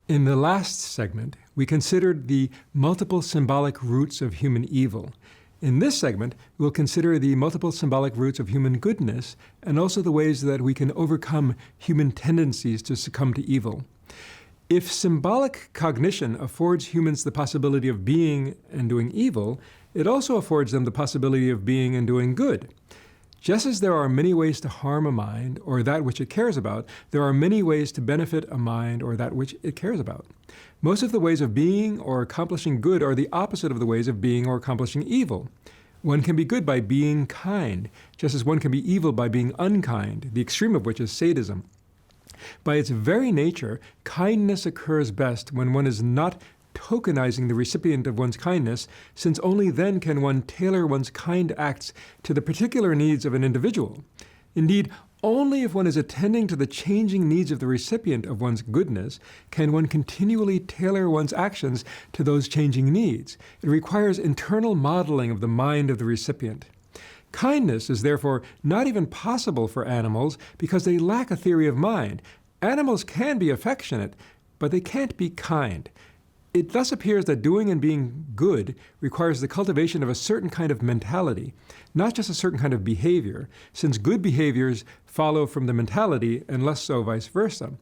In the last segment, we considered the multiple symbolic roots of human evil. In this segment, we'll consider the multiple symbolic roots of human goodness and also the ways that we can overcome human tendencies to succumb to evil. If symbolic cognition affords humans the possibility of being and doing evil, it also affords them the possibility of being and doing good. Just as there are many ways to harm a mind or that which it cares about, there are many ways to benefit a mind or that which it cares about. Most of the ways of being or accomplishing good are the opposite of the ways of being or accomplishing evil. One can be good by being kind, just as one can be evil by being unkind, the extreme of which is sadism. By its very nature, kindness occurs best when one is not tokenizing the recipient of one's kindness, since only then can one tailor one's kind acts to the particular needs of an individual. Indeed, only if one is attending to the changing needs of the recipient of one's goodness can one continually tailor one's actions to those changing needs. It requires internal modeling of the mind of the recipient. Kindness is therefore not even possible for animals because they lack a theory of mind. Animals can be affectionate, but they can't be kind. It thus appears that doing and being good requires the cultivation of a certain kind of mentality, not just a certain kind of behavior, since good behaviors follow from the mentality and less so vice versa.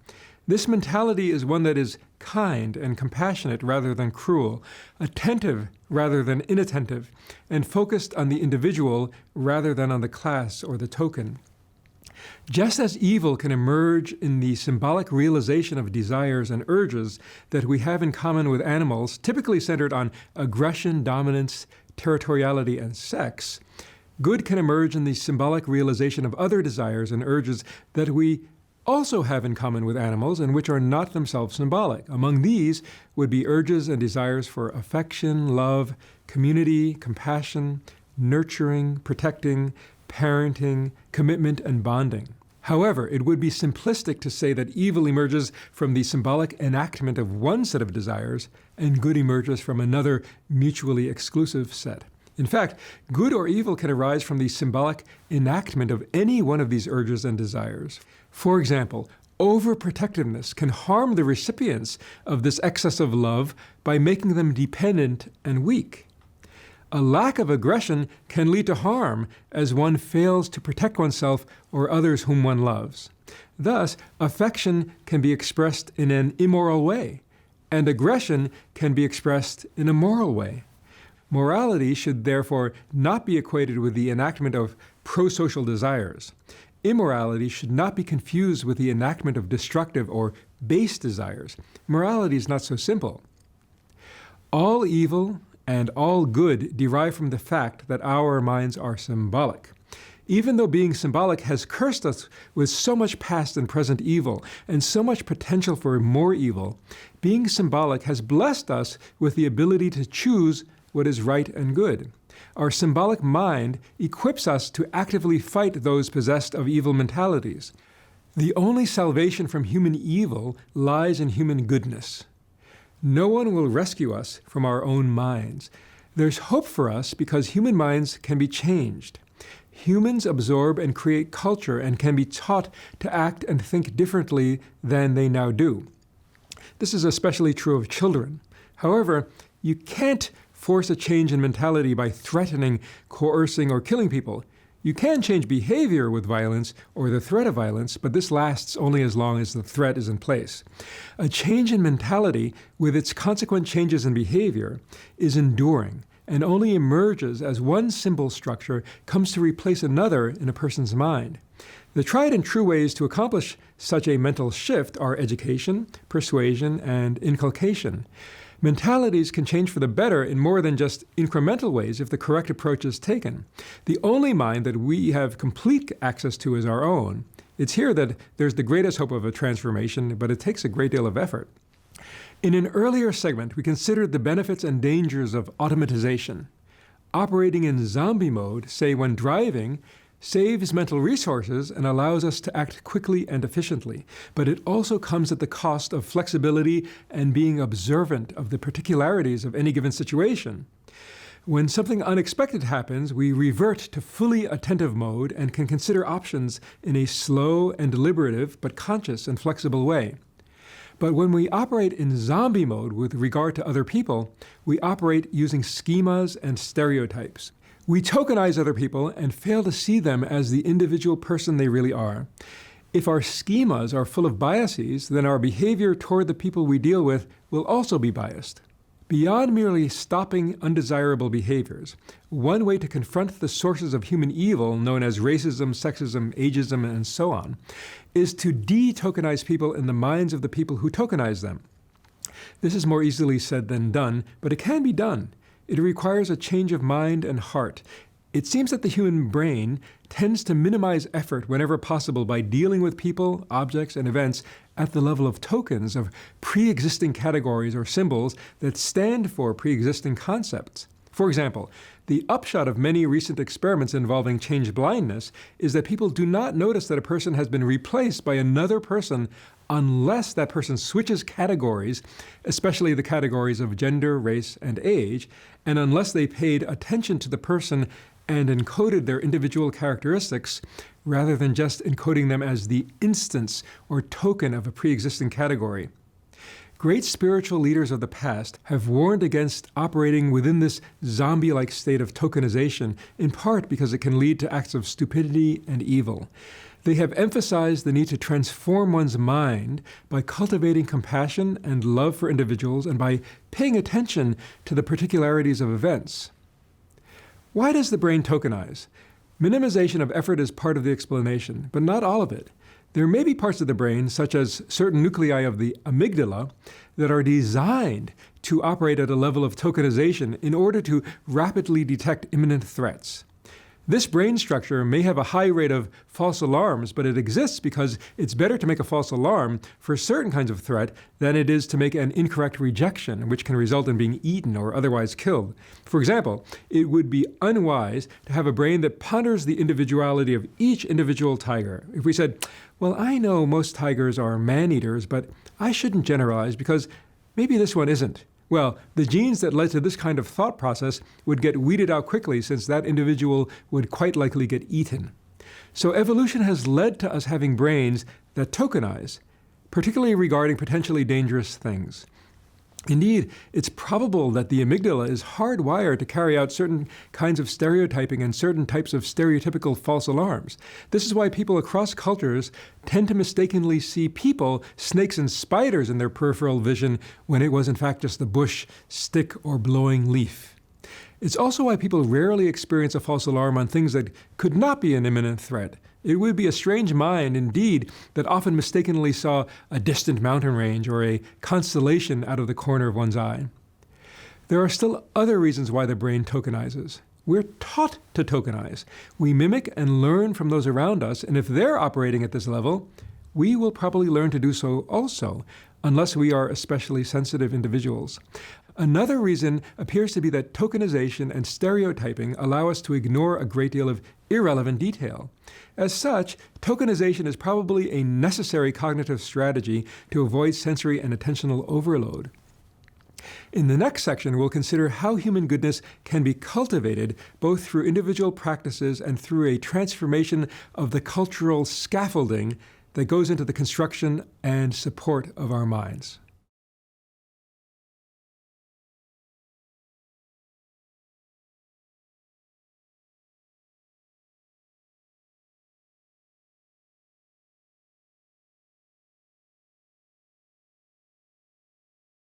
This mentality is one that is kind and compassionate rather than cruel, attentive rather than inattentive, and focused on the individual rather than on the class or the token. Just as evil can emerge in the symbolic realization of desires and urges that we have in common with animals, typically centered on aggression, dominance, territoriality, and sex, good can emerge in the symbolic realization of other desires and urges that we also have in common with animals and which are not themselves symbolic. Among these would be urges and desires for affection, love, community, compassion, nurturing, protecting, parenting, commitment, and bonding. However, it would be simplistic to say that evil emerges from the symbolic enactment of one set of desires and good emerges from another mutually exclusive set. In fact, good or evil can arise from the symbolic enactment of any one of these urges and desires. For example, overprotectiveness can harm the recipients of this excess of love by making them dependent and weak. A lack of aggression can lead to harm as one fails to protect oneself or others whom one loves. Thus, affection can be expressed in an immoral way, and aggression can be expressed in a moral way. Morality should therefore not be equated with the enactment of pro-social desires. Immorality should not be confused with the enactment of destructive or base desires. Morality is not so simple. All evil and all good derive from the fact that our minds are symbolic. Even though being symbolic has cursed us with so much past and present evil and so much potential for more evil, being symbolic has blessed us with the ability to choose what is right and good. Our symbolic mind equips us to actively fight those possessed of evil mentalities. The only salvation from human evil lies in human goodness. No one will rescue us from our own minds. There's hope for us because human minds can be changed. Humans absorb and create culture and can be taught to act and think differently than they now do. This is especially true of children. However, you can't force a change in mentality by threatening, coercing, or killing people. You can change behavior with violence or the threat of violence, but this lasts only as long as the threat is in place. A change in mentality, with its consequent changes in behavior, is enduring and only emerges as one symbol structure comes to replace another in a person's mind. The tried and true ways to accomplish such a mental shift are education, persuasion, and inculcation. Mentalities can change for the better in more than just incremental ways if the correct approach is taken. The only mind that we have complete access to is our own. It's here that there's the greatest hope of a transformation, but it takes a great deal of effort. In an earlier segment, we considered the benefits and dangers of automatization. Operating in zombie mode, say when driving, saves mental resources and allows us to act quickly and efficiently, but it also comes at the cost of flexibility and being observant of the particularities of any given situation. When something unexpected happens, we revert to fully attentive mode and can consider options in a slow and deliberative but conscious and flexible way. But when we operate in zombie mode with regard to other people, we operate using schemas and stereotypes. We tokenize other people and fail to see them as the individual person they really are. If our schemas are full of biases, then our behavior toward the people we deal with will also be biased. Beyond merely stopping undesirable behaviors, one way to confront the sources of human evil, known as racism, sexism, ageism, and so on, is to de-tokenize people in the minds of the people who tokenize them. This is more easily said than done, but it can be done. It requires a change of mind and heart. It seems that the human brain tends to minimize effort whenever possible by dealing with people, objects, and events at the level of tokens, of pre-existing categories or symbols that stand for pre-existing concepts. For example, the upshot of many recent experiments involving change blindness is that people do not notice that a person has been replaced by another person unless that person switches categories, especially the categories of gender, race, and age, and unless they paid attention to the person and encoded their individual characteristics rather than just encoding them as the instance or token of a pre-existing category. Great spiritual leaders of the past have warned against operating within this zombie-like state of tokenization, in part because it can lead to acts of stupidity and evil. They have emphasized the need to transform one's mind by cultivating compassion and love for individuals and by paying attention to the particularities of events. Why does the brain tokenize? Minimization of effort is part of the explanation, but not all of it. There may be parts of the brain, such as certain nuclei of the amygdala, that are designed to operate at a level of tokenization in order to rapidly detect imminent threats. This brain structure may have a high rate of false alarms, but it exists because it's better to make a false alarm for certain kinds of threat than it is to make an incorrect rejection, which can result in being eaten or otherwise killed. For example, it would be unwise to have a brain that ponders the individuality of each individual tiger. If we said, well, I know most tigers are man-eaters, but I shouldn't generalize because maybe this one isn't. Well, the genes that led to this kind of thought process would get weeded out quickly, since that individual would quite likely get eaten. So evolution has led to us having brains that tokenize, particularly regarding potentially dangerous things. Indeed, it's probable that the amygdala is hardwired to carry out certain kinds of stereotyping and certain types of stereotypical false alarms. This is why people across cultures tend to mistakenly see people, snakes, and spiders in their peripheral vision when it was in fact just a bush, stick, or blowing leaf. It's also why people rarely experience a false alarm on things that could not be an imminent threat. It would be a strange mind, indeed, that often mistakenly saw a distant mountain range or a constellation out of the corner of one's eye. There are still other reasons why the brain tokenizes. We're taught to tokenize. We mimic and learn from those around us, and if they're operating at this level, we will probably learn to do so also, unless we are especially sensitive individuals. Another reason appears to be that tokenization and stereotyping allow us to ignore a great deal of irrelevant detail. As such, tokenization is probably a necessary cognitive strategy to avoid sensory and attentional overload. In the next section, we'll consider how human goodness can be cultivated both through individual practices and through a transformation of the cultural scaffolding that goes into the construction and support of our minds.